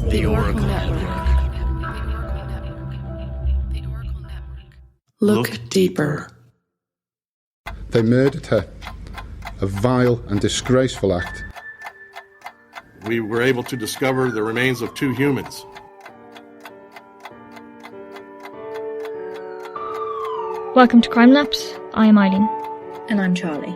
The Oracl Network. Look deeper. They murdered her. A vile and disgraceful act. We were able to discover the remains of 2 humans. Welcome to Crime Lapse. I am Eileen. And I'm Charlie.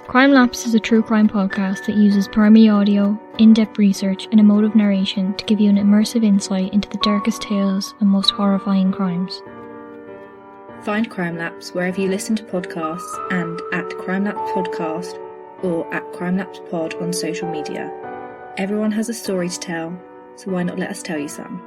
Crime Lapse is a true crime podcast that uses primary audio, in-depth research, and emotive narration to give you an immersive insight into the darkest tales and most horrifying crimes. Find Crime Lapse wherever you listen to podcasts and at Crime Lapse Podcast or at Crime Lapse Pod on social media. Everyone has a story to tell, so why not let us tell you some?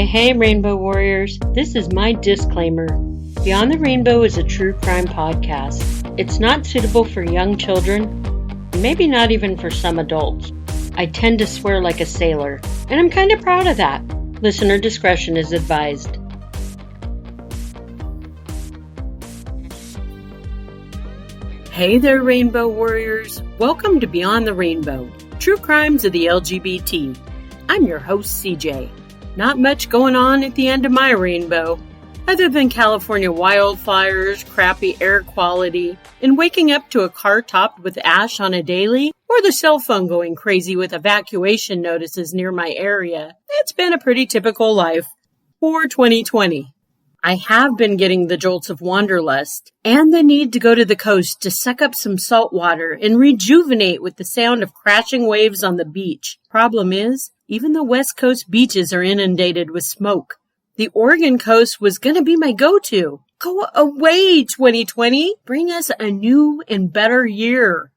Hey, Rainbow Warriors. This is my disclaimer. Beyond the Rainbow is a true crime podcast. It's not suitable for young children, maybe not even for some adults. I tend to swear like a sailor, and I'm kind of proud of that. Listener discretion is advised. Hey there, Rainbow Warriors. Welcome to Beyond the Rainbow, True Crimes of the LGBT. I'm your host, CJ. Not much going on at the end of my rainbow, other than California wildfires, crappy air quality, and waking up to a car topped with ash on a daily, or the cell phone going crazy with evacuation notices near my area. It's been a pretty typical life for 2020. I have been getting the jolts of wanderlust and the need to go to the coast to suck up some salt water and rejuvenate with the sound of crashing waves on the beach. Problem is, even the West Coast beaches are inundated with smoke. The Oregon coast was going to be my go-to. Go away, 2020. Bring us a new and better year.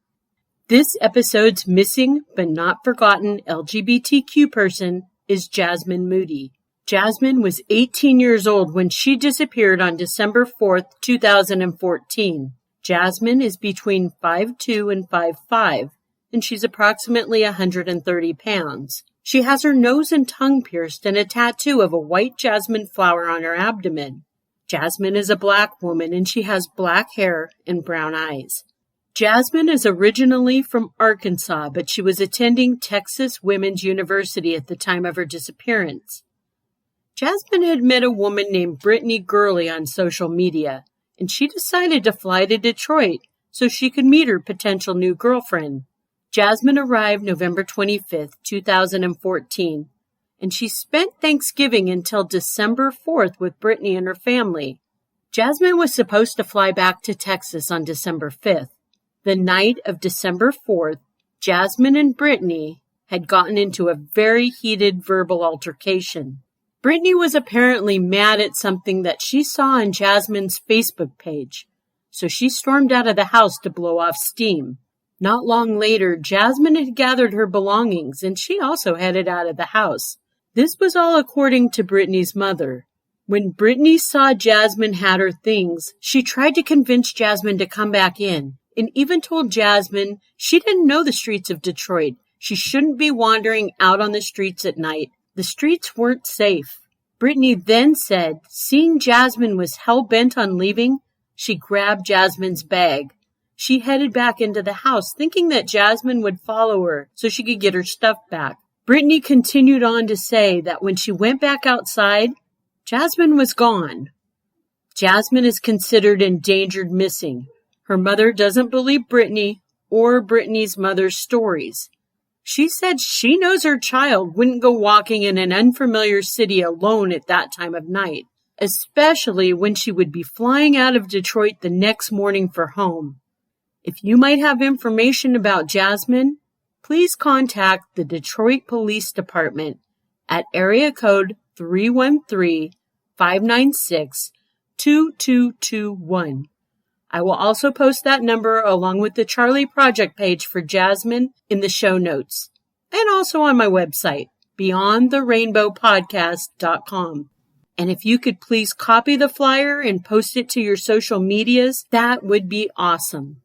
This episode's missing but not forgotten LGBTQ person is Jasmine Moody. Jasmine was 18 years old when she disappeared on December 4th, 2014. Jasmine is between 5'2" and 5'5", and she's approximately 130 pounds. She has her nose and tongue pierced and a tattoo of a white jasmine flower on her abdomen. Jasmine is a black woman and she has black hair and brown eyes. Jasmine is originally from Arkansas, but she was attending Texas Women's University at the time of her disappearance. Jasmine had met a woman named Brittany Gurley on social media, and she decided to fly to Detroit so she could meet her potential new girlfriend. Jasmine arrived November 25th, 2014, and she spent Thanksgiving until December 4th with Brittany and her family. Jasmine was supposed to fly back to Texas on December 5th. The night of December 4th, Jasmine and Brittany had gotten into a very heated verbal altercation. Brittany was apparently mad at something that she saw on Jasmine's Facebook page, so she stormed out of the house to blow off steam. Not long later, Jasmine had gathered her belongings and she also headed out of the house. This was all according to Brittany's mother. When Brittany saw Jasmine had her things, she tried to convince Jasmine to come back in and even told Jasmine she didn't know the streets of Detroit. She shouldn't be wandering out on the streets at night. The streets weren't safe. Brittany then said, seeing Jasmine was hell-bent on leaving, she grabbed Jasmine's bag. She headed back into the house, thinking that Jasmine would follow her so she could get her stuff back. Brittany continued on to say that when she went back outside, Jasmine was gone. Jasmine is considered endangered missing. Her mother doesn't believe Brittany or Brittany's mother's stories. She said she knows her child wouldn't go walking in an unfamiliar city alone at that time of night, especially when she would be flying out of Detroit the next morning for home. If you might have information about Jasmine, please contact the Detroit Police Department at area code 313-596-2221. I will also post that number along with the Charlie Project page for Jasmine in the show notes, and also on my website, beyondtherainbowpodcast.com. And if you could please copy the flyer and post it to your social medias, that would be awesome.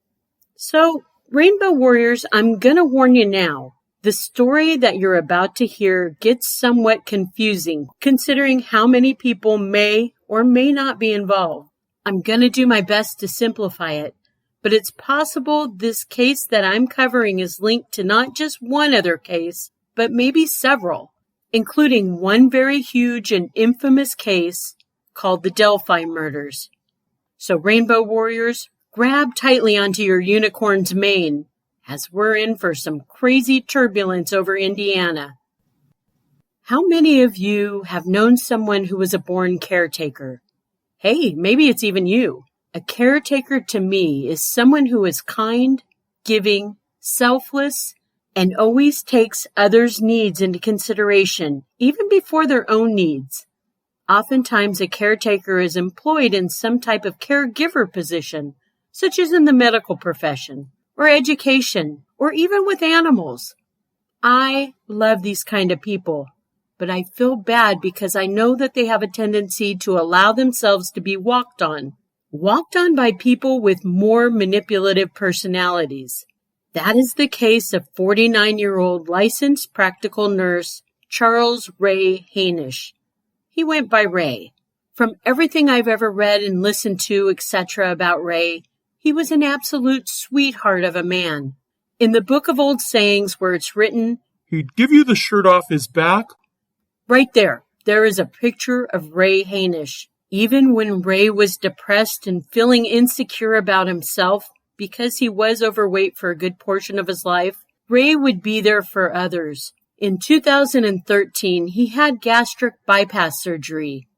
So Rainbow Warriors, I'm going to warn you now. The story that you're about to hear gets somewhat confusing, considering how many people may or may not be involved. I'm going to do my best to simplify it, but it's possible this case that I'm covering is linked to not just one other case, but maybe several, including one very huge and infamous case called the Delphi murders. So Rainbow Warriors, grab tightly onto your unicorn's mane, as we're in for some crazy turbulence over Indiana. How many of you have known someone who was a born caretaker? Hey, maybe it's even you. A caretaker to me is someone who is kind, giving, selfless, and always takes others' needs into consideration, even before their own needs. Oftentimes, a caretaker is employed in some type of caregiver position, such as in the medical profession, or education, or even with animals. I love these kind of people, but I feel bad because I know that they have a tendency to allow themselves to be walked on by people with more manipulative personalities. That is the case of 49-year-old licensed practical nurse Charles Ray Hanish. He went by Ray. From everything I've ever read and listened to, etc. about Ray, he was an absolute sweetheart of a man. In the Book of Old Sayings where it's written, "He'd give you the shirt off his back," right there is a picture of Ray Hanish. Even when Ray was depressed and feeling insecure about himself because he was overweight for a good portion of his life, Ray would be there for others. In 2013, he had gastric bypass surgery.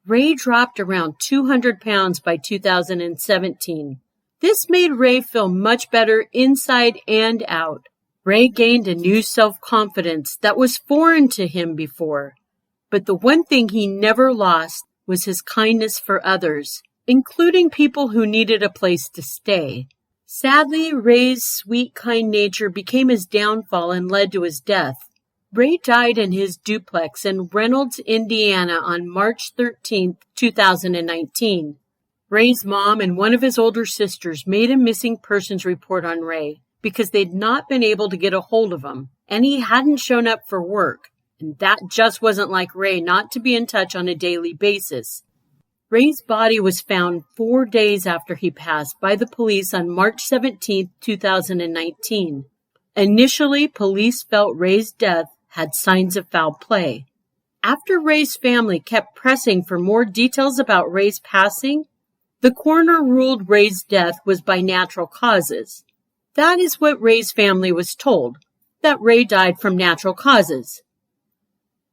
Ray dropped around 200 pounds by 2017. This made Ray feel much better inside and out. Ray gained a new self-confidence that was foreign to him before. But the one thing he never lost was his kindness for others, including people who needed a place to stay. Sadly, Ray's sweet, kind nature became his downfall and led to his death. Ray died in his duplex in Reynolds, Indiana on March 13, 2019. Ray's mom and one of his older sisters made a missing persons report on Ray because they'd not been able to get a hold of him, and he hadn't shown up for work. And that just wasn't like Ray not to be in touch on a daily basis. Ray's body was found 4 days after he passed by the police on March 17, 2019. Initially, police felt Ray's death had signs of foul play. After Ray's family kept pressing for more details about Ray's passing, the coroner ruled Ray's death was by natural causes. That is what Ray's family was told, that Ray died from natural causes.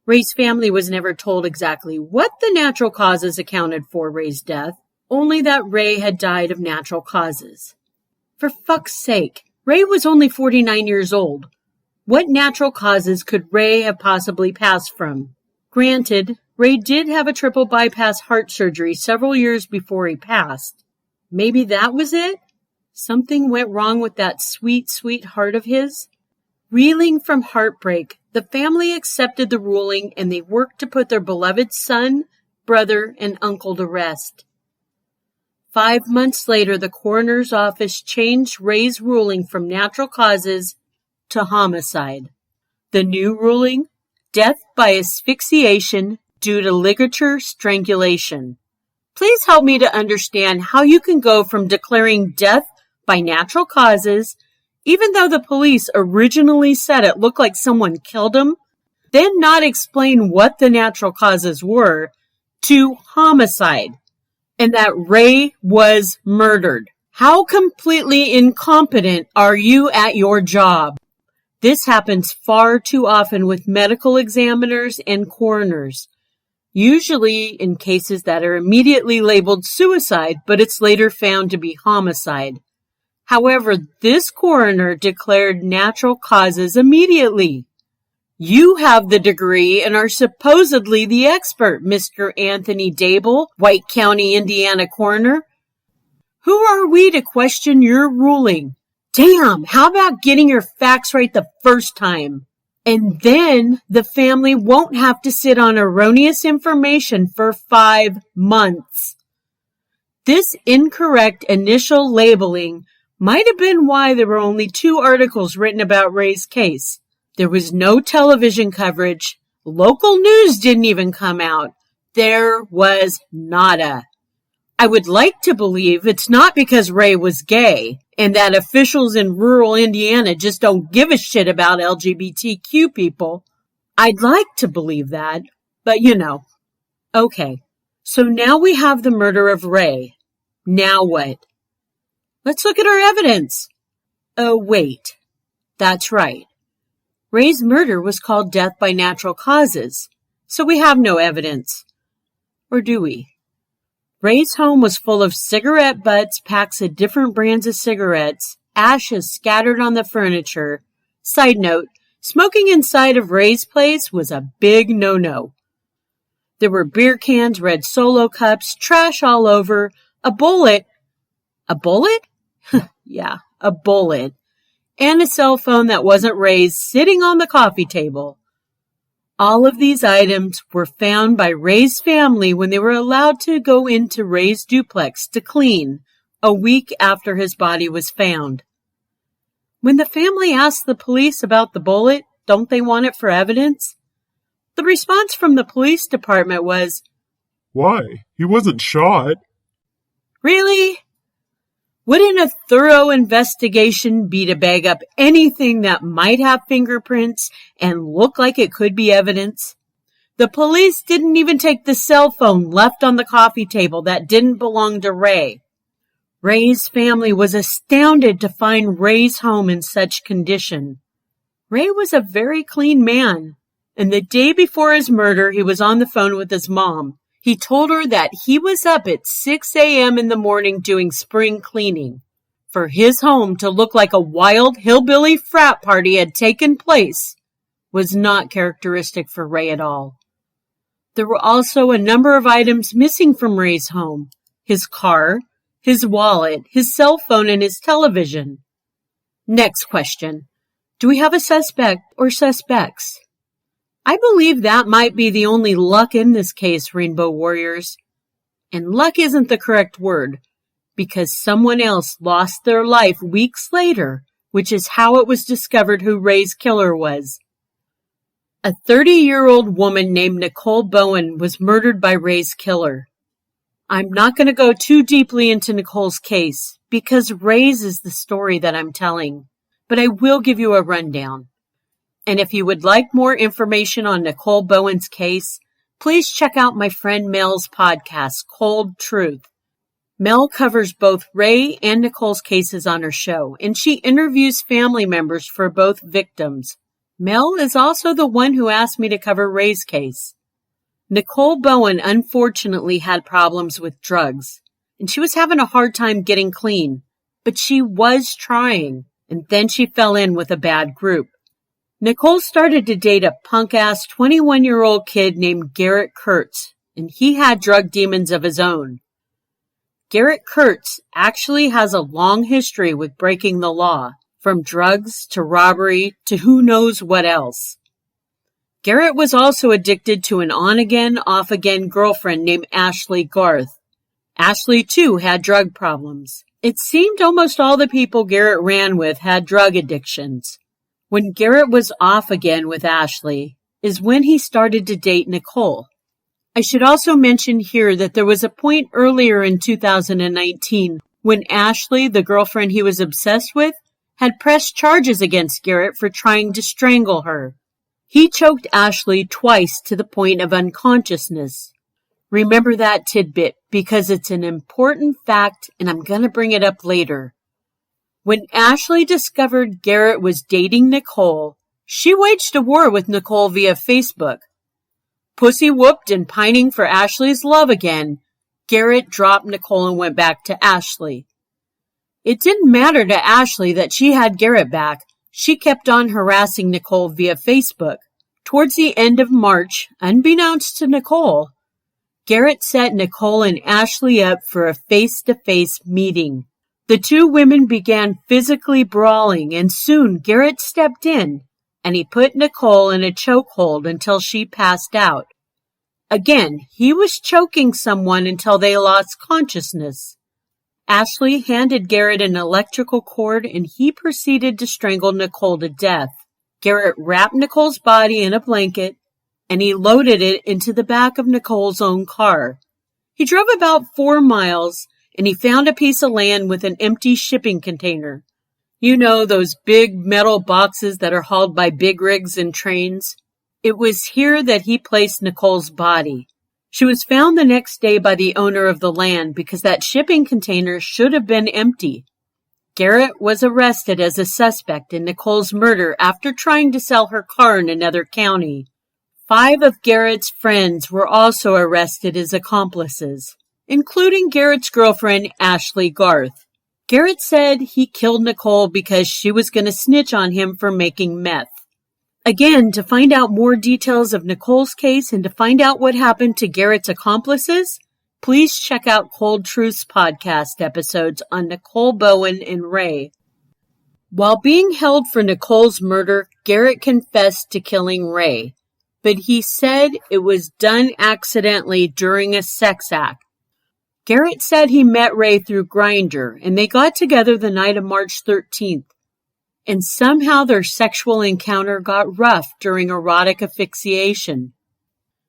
Ray's family was never told exactly what the natural causes accounted for Ray's death, only that Ray had died of natural causes. For fuck's sake, Ray was only 49 years old. What natural causes could Ray have possibly passed from? Granted, Ray did have a triple bypass heart surgery several years before he passed. Maybe that was it? Something went wrong with that sweet, sweet heart of his? Reeling from heartbreak, the family accepted the ruling and they worked to put their beloved son, brother, and uncle to rest. 5 months later, the coroner's office changed Ray's ruling from natural causes to homicide. The new ruling? Death by asphyxiation due to ligature strangulation. Please help me to understand how you can go from declaring death by natural causes, even though the police originally said it looked like someone killed him, then not explain what the natural causes were, to homicide, and that Ray was murdered. How completely incompetent are you at your job? This happens far too often with medical examiners and coroners, usually in cases that are immediately labeled suicide, but it's later found to be homicide. However, this coroner declared natural causes immediately. You have the degree and are supposedly the expert, Mr. Anthony Dable, White County, Indiana coroner. Who are we to question your ruling? Damn, how about getting your facts right the first time? And then the family won't have to sit on erroneous information for 5 months. This incorrect initial labeling Might have been why there were only 2 articles written about Ray's case. There was no television coverage. Local news didn't even come out. There was nada. I would like to believe it's not because Ray was gay and that officials in rural Indiana just don't give a shit about LGBTQ people. I'd like to believe that, but Okay, so now we have the murder of Ray. Now what? Let's look at our evidence. Oh, wait. That's right. Ray's murder was called death by natural causes, so we have no evidence. Or do we? Ray's home was full of cigarette butts, packs of different brands of cigarettes, ashes scattered on the furniture. Side note, smoking inside of Ray's place was a big no-no. There were beer cans, red Solo cups, trash all over, a bullet. A bullet? Yeah, a bullet. And a cell phone that wasn't Ray's sitting on the coffee table. All of these items were found by Ray's family when they were allowed to go into Ray's duplex to clean a week after his body was found. When the family asked the police about the bullet, don't they want it for evidence? The response from the police department was, Why? He wasn't shot. Really? Wouldn't a thorough investigation be to bag up anything that might have fingerprints and look like it could be evidence? The police didn't even take the cell phone left on the coffee table that didn't belong to Ray. Ray's family was astounded to find Ray's home in such condition. Ray was a very clean man, and the day before his murder, he was on the phone with his mom. He told her that he was up at 6 a.m. in the morning doing spring cleaning. For his home to look like a wild hillbilly frat party had taken place was not characteristic for Ray at all. There were also a number of items missing from Ray's home: his car, his wallet, his cell phone, and his television. Next question. Do we have a suspect or suspects? I believe that might be the only luck in this case, Rainbow Warriors. And luck isn't the correct word, because someone else lost their life weeks later, which is how it was discovered who Ray's killer was. A 30-year-old woman named Nicole Bowen was murdered by Ray's killer. I'm not going to go too deeply into Nicole's case, because Ray's is the story that I'm telling, but I will give you a rundown. And if you would like more information on Nicole Bowen's case, please check out my friend Mel's podcast, Cold Truth. Mel covers both Ray and Nicole's cases on her show, and she interviews family members for both victims. Mel is also the one who asked me to cover Ray's case. Nicole Bowen unfortunately had problems with drugs, and she was having a hard time getting clean, but she was trying, and then she fell in with a bad group. Nicole started to date a punk-ass 21-year-old kid named Garrett Kurtz, and he had drug demons of his own. Garrett Kurtz actually has a long history with breaking the law, from drugs to robbery to who knows what else. Garrett was also addicted to an on-again, off-again girlfriend named Ashley Garth. Ashley, too, had drug problems. It seemed almost all the people Garrett ran with had drug addictions. When Garrett was off again with Ashley is when he started to date Nicole. I should also mention here that there was a point earlier in 2019 when Ashley, the girlfriend he was obsessed with, had pressed charges against Garrett for trying to strangle her. He choked Ashley twice to the point of unconsciousness. Remember that tidbit because it's an important fact and I'm going to bring it up later. When Ashley discovered Garrett was dating Nicole, she waged a war with Nicole via Facebook. Pussy-whooped and pining for Ashley's love again, Garrett dropped Nicole and went back to Ashley. It didn't matter to Ashley that she had Garrett back. She kept on harassing Nicole via Facebook. Towards the end of March, unbeknownst to Nicole, Garrett set Nicole and Ashley up for a face-to-face meeting. The two women began physically brawling, and soon Garrett stepped in, and he put Nicole in a chokehold until she passed out. Again, he was choking someone until they lost consciousness. Ashley handed Garrett an electrical cord and he proceeded to strangle Nicole to death. Garrett wrapped Nicole's body in a blanket and he loaded it into the back of Nicole's own car. He drove about 4 miles and he found a piece of land with an empty shipping container. You know, those big metal boxes that are hauled by big rigs and trains? It was here that he placed Nicole's body. She was found the next day by the owner of the land because that shipping container should have been empty. Garrett was arrested as a suspect in Nicole's murder after trying to sell her car in another county. 5 of Garrett's friends were also arrested as accomplices, including Garrett's girlfriend, Ashley Garth. Garrett said he killed Nicole because she was going to snitch on him for making meth. Again, to find out more details of Nicole's case and to find out what happened to Garrett's accomplices, please check out Cold Truth's podcast episodes on Nicole Bowen and Ray. While being held for Nicole's murder, Garrett confessed to killing Ray, but he said it was done accidentally during a sex act. Garrett said he met Ray through Grindr and they got together the night of March 13th. And somehow their sexual encounter got rough during erotic asphyxiation.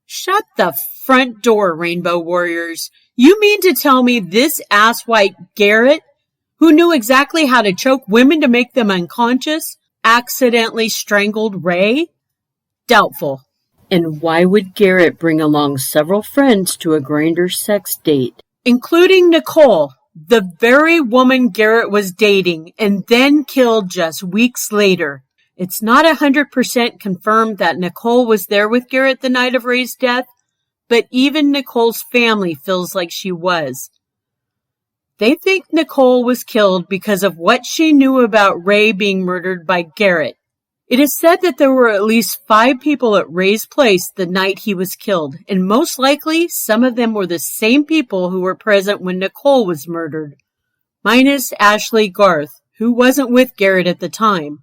Shut the front door, Rainbow Warriors. You mean to tell me this asswipe Garrett, who knew exactly how to choke women to make them unconscious, accidentally strangled Ray? Doubtful. And why would Garrett bring along several friends to a Grindr sex date, including Nicole, the very woman Garrett was dating and then killed just weeks later? It's not 100% confirmed that Nicole was there with Garrett the night of Ray's death, but even Nicole's family feels like she was. They think Nicole was killed because of what she knew about Ray being murdered by Garrett. It is said that there were at least 5 people at Ray's place the night he was killed, and most likely some of them were the same people who were present when Nicole was murdered, minus Ashley Garth, who wasn't with Garrett at the time.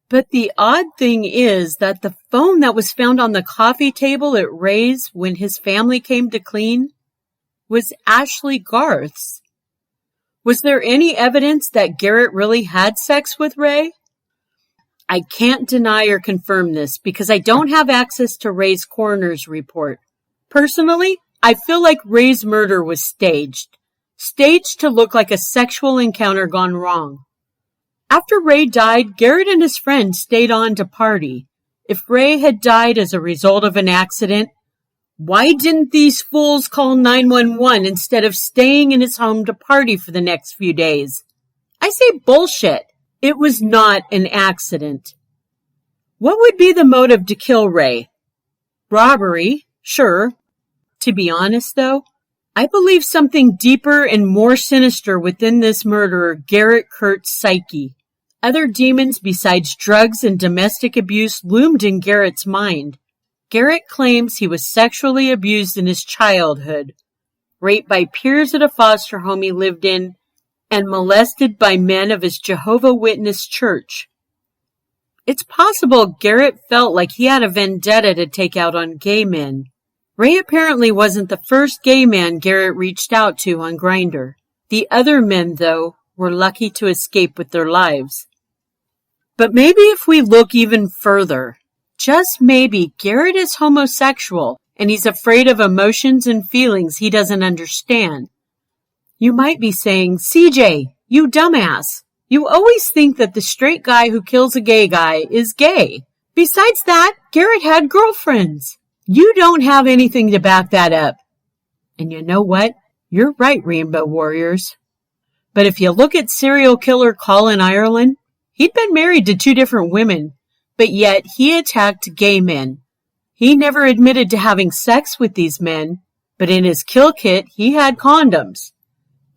But the odd thing is that the phone that was found on the coffee table at Ray's when his family came to clean was Ashley Garth's. Was there any evidence that Garrett really had sex with Ray? I can't deny or confirm this because I don't have access to Ray's coroner's report. Personally, I feel like Ray's murder was staged to look like a sexual encounter gone wrong. After Ray died, Garrett and his friends stayed on to party. If Ray had died as a result of an accident, why didn't these fools call 911 instead of staying in his home to party for the next few days? I say bullshit. It was not an accident. What would be the motive to kill Ray? Robbery, sure. To be honest, though, I believe something deeper and more sinister within this murderer, Garrett Kurt's psyche. Other demons besides drugs and domestic abuse loomed in Garrett's mind. Garrett claims he was sexually abused in his childhood, raped by peers at a foster home he lived in, and molested by men of his Jehovah's Witness church. It's possible Garrett felt like he had a vendetta to take out on gay men. Ray apparently wasn't the first gay man Garrett reached out to on Grindr. The other men, though, were lucky to escape with their lives. But maybe if we look even further, just maybe Garrett is homosexual and he's afraid of emotions and feelings he doesn't understand. You might be saying, CJ, you dumbass. You always think that the straight guy who kills a gay guy is gay. Besides that, Garrett had girlfriends. You don't have anything to back that up. And you know what? You're right, Rainbow Warriors. But if you look at serial killer Colin Ireland, he'd been married to 2 different women, but yet he attacked gay men. He never admitted to having sex with these men, but in his kill kit, he had condoms.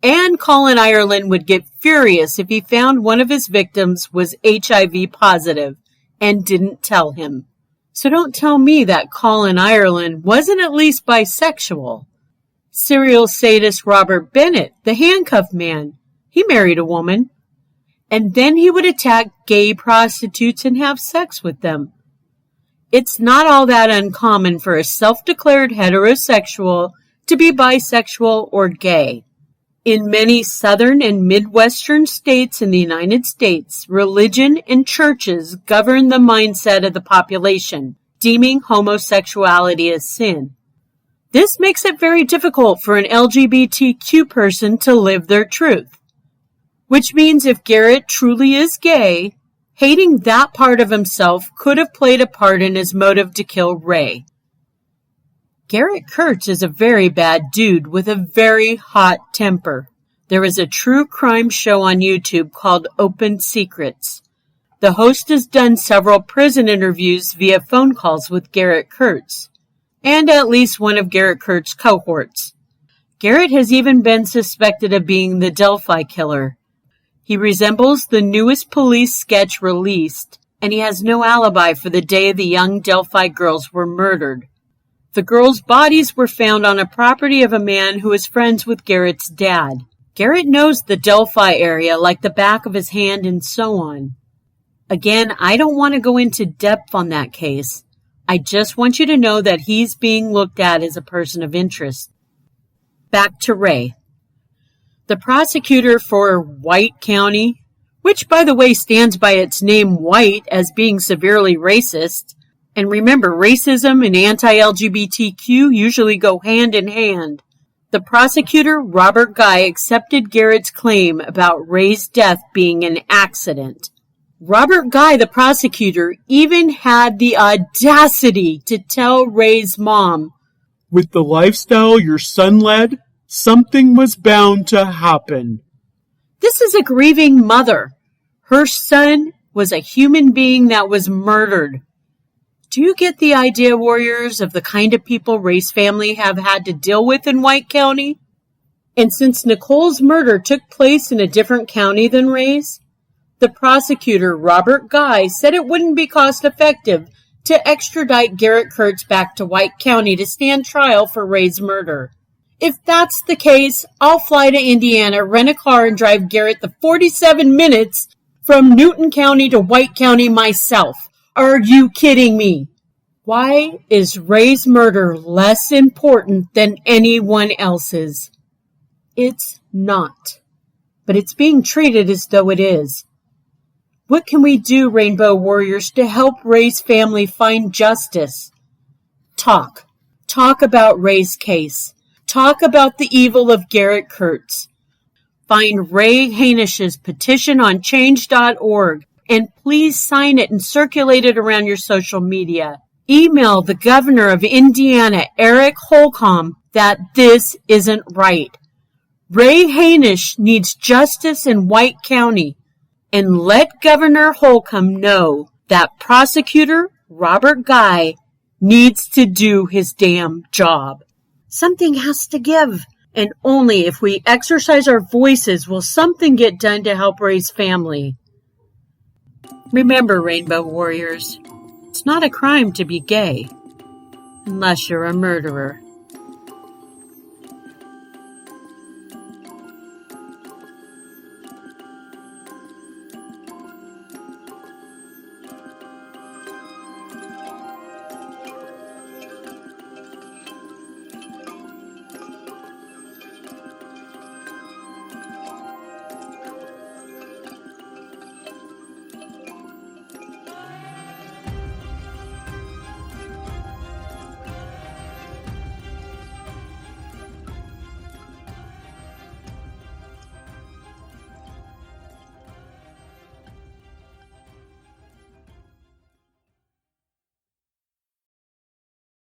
And Colin Ireland would get furious if he found one of his victims was HIV positive and didn't tell him. So don't tell me that Colin Ireland wasn't at least bisexual. Serial sadist Robert Bennett, the handcuffed man, he married a woman. And then he would attack gay prostitutes and have sex with them. It's not all that uncommon for a self-declared heterosexual to be bisexual or gay. In many southern and midwestern states in the United States, religion and churches govern the mindset of the population, deeming homosexuality as sin. This makes it very difficult for an LGBTQ person to live their truth. Which means if Garrett truly is gay, hating that part of himself could have played a part in his motive to kill Ray. Garrett Kurtz is a very bad dude with a very hot temper. There is a true crime show on YouTube called Open Secrets. The host has done several prison interviews via phone calls with Garrett Kurtz, and at least one of Garrett Kurtz's cohorts. Garrett has even been suspected of being the Delphi killer. He resembles the newest police sketch released, and he has no alibi for the day the young Delphi girls were murdered. The girls' bodies were found on a property of a man who is friends with Garrett's dad. Garrett knows the Delphi area like the back of his hand and so on. Again, I don't want to go into depth on that case. I just want you to know that he's being looked at as a person of interest. Back to Ray. The prosecutor for White County, which by the way stands by its name White as being severely racist, and remember, racism and anti-LGBTQ usually go hand in hand. The prosecutor, Robert Guy, accepted Garrett's claim about Ray's death being an accident. Robert Guy, the prosecutor, even had the audacity to tell Ray's mom, "With the lifestyle your son led, something was bound to happen." This is a grieving mother. Her son was a human being that was murdered. Do you get the idea, warriors, of the kind of people Ray's family have had to deal with in White County? And since Nicole's murder took place in a different county than Ray's, the prosecutor, Robert Guy, said it wouldn't be cost-effective to extradite Garrett Kurtz back to White County to stand trial for Ray's murder. If that's the case, I'll fly to Indiana, rent a car, and drive Garrett the 47 minutes from Newton County to White County myself. Are you kidding me? Why is Ray's murder less important than anyone else's? It's not. But it's being treated as though it is. What can we do, Rainbow Warriors, to help Ray's family find justice? Talk. Talk about Ray's case. Talk about the evil of Garrett Kurtz. Find Ray Hanish's petition on change.org and please sign it and circulate it around your social media. Email the governor of Indiana, Eric Holcomb, that this isn't right. Ray Hanish needs justice in White County. And let Governor Holcomb know that prosecutor Robert Guy needs to do his damn job. Something has to give, and only if we exercise our voices will something get done to help Ray's family. Remember, Rainbow Warriors, it's not a crime to be gay, unless you're a murderer.